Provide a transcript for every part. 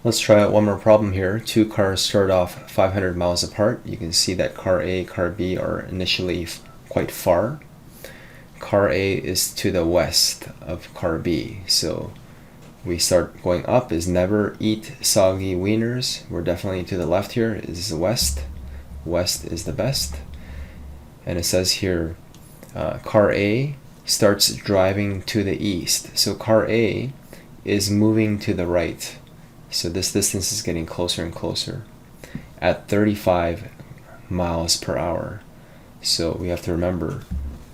Let's try out one more problem here. Two cars start off 500 miles apart. You can see that car A, car B are initially quite far. Car A is to the west of car B, so we start going up is never eat soggy wieners. We're definitely to the left here. This is the west. West is the best. And it says here, car A starts driving to the east. So car A is moving to the right. So this distance is getting closer and closer at 35 miles per hour. So we have to remember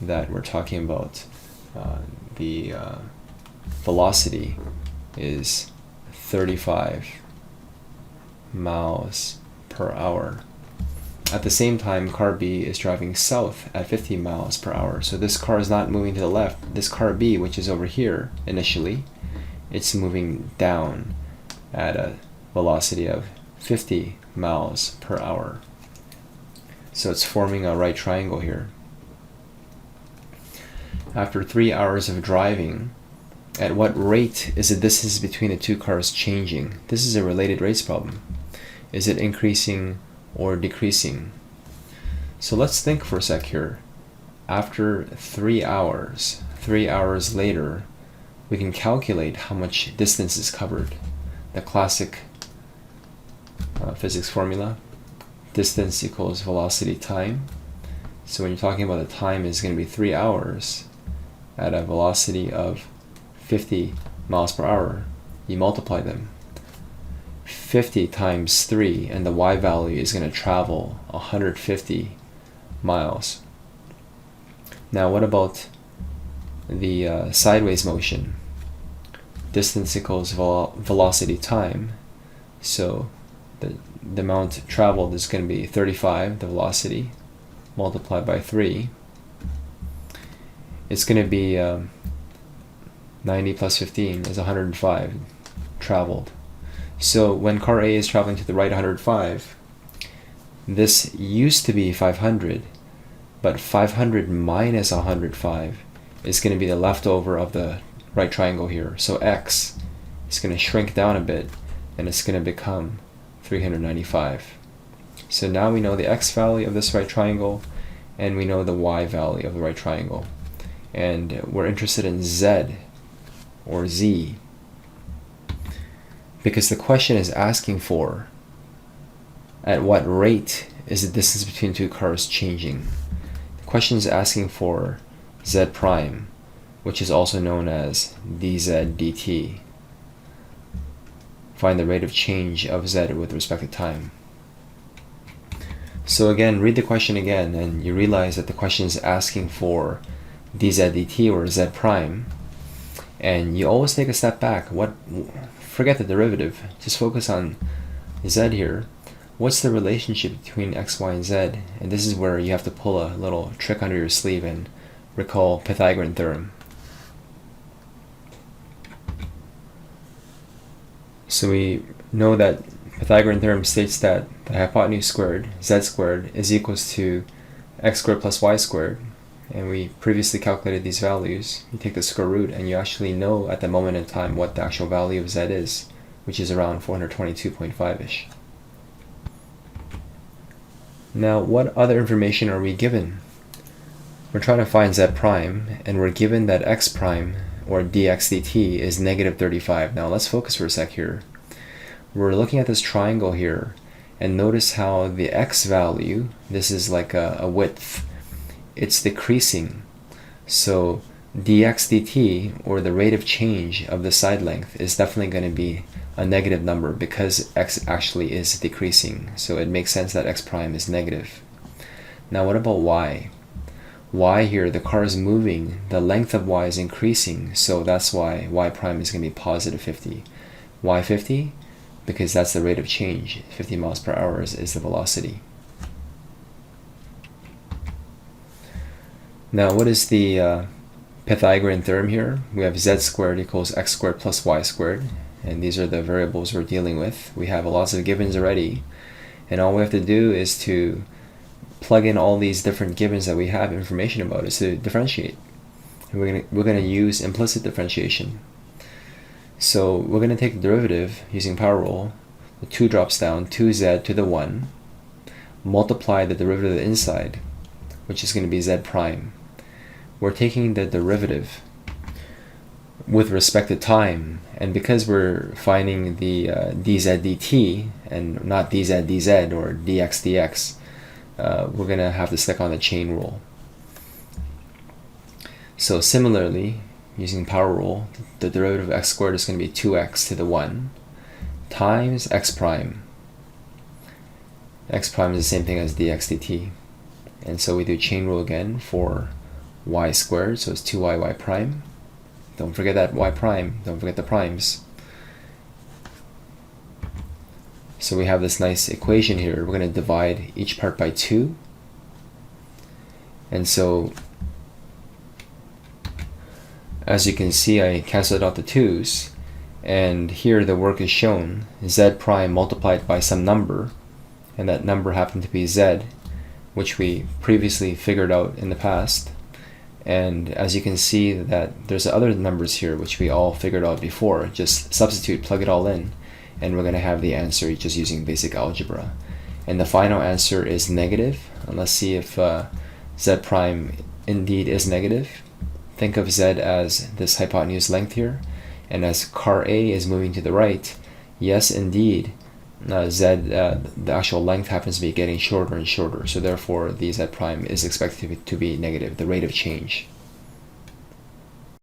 that we're talking about the velocity is 35 miles per hour. At the same time, car B is driving south at 50 miles per hour. So this car is not moving to the left. This car B, which is over here initially, it's moving down at a velocity of 50 miles per hour. So it's forming a right triangle here. After 3 hours of driving, at what rate is the distance between the two cars changing? This is a related rates problem. Is it increasing or decreasing? So let's think for a sec here. After 3 hours later, we can calculate how much distance is covered. The classic physics formula, distance equals velocity time. So when you're talking about the time is going to be 3 hours at a velocity of 50 miles per hour, you multiply them. 50 times 3, and the y value is going to travel 150 miles. Now what about the sideways motion? Distance equals velocity time. So the amount traveled is going to be 35, the velocity, multiplied by 3. It's going to be 90 plus 15 is 105 traveled. So when car A is traveling to the right 105, this used to be 500, but 500 minus 105 is going to be the leftover of the right triangle here. So x is going to shrink down a bit, and it's going to become 395. So now we know the x value of this right triangle, and we know the y value of the right triangle. And we're interested in z, or z, because the question is asking for at what rate is the distance between two cars changing. The question is asking for z prime, which is also known as dz dt. Find the rate of change of z with respect to time. So again, read the question again, and you realize that the question is asking for dz dt, or z prime, and you always take a step back. Forget the derivative, just focus on z here. What's the relationship between x, y, and z? And this is where you have to pull a little trick under your sleeve and recall Pythagorean theorem. So we know that Pythagorean theorem states that the hypotenuse squared, z squared, is equals to x squared plus y squared. And we previously calculated these values. You take the square root, and you actually know at the moment in time what the actual value of z is, which is around 422.5-ish. Now, what other information are we given? We're trying to find z prime, and we're given that x prime, or dx dt, is negative 35. Now let's focus for a sec here. We're looking at this triangle here, and notice how the x value, this is like a width, it's decreasing. So dx dt, or the rate of change of the side length, is definitely going to be a negative number because x actually is decreasing. So it makes sense that x prime is negative. Now what about y? Y here, the car is moving, the length of y is increasing, so that's why y prime is going to be positive 50. Why 50? Because that's the rate of change. 50 miles per hour is the velocity. Now what is the Pythagorean theorem here? We have z squared equals x squared plus y squared, and these are the variables we're dealing with. We have lots of givens already, and all we have to do is to plug in all these different givens that we have information about, is to differentiate. And we're going to use implicit differentiation. So we're going to take the derivative using power rule. The 2 drops down, 2z to the 1, multiply the derivative of the inside, which is going to be z prime. We're taking the derivative with respect to time, and because we're finding the dz dt and not dz dz or dx dx, we're going to have to stick on the chain rule. So similarly, using power rule, the derivative of x squared is going to be 2x to the 1 times x prime. X prime is the same thing as dx dt. And so we do chain rule again for y squared, so it's 2y prime. Don't forget that y prime, don't forget the primes. So we have this nice equation here. We're going to divide each part by 2. And so, as you can see, I canceled out the 2's. And here the work is shown, z prime multiplied by some number. And that number happened to be z, which we previously figured out in the past. And as you can see that there's other numbers here which we all figured out before. Just substitute, plug it all in, and we're going to have the answer just using basic algebra. And the final answer is negative. And let's see if z prime indeed is negative. Think of z as this hypotenuse length here, and as car A is moving to the right, yes indeed, the actual length happens to be getting shorter and shorter, so therefore the z prime is expected to be negative, the rate of change.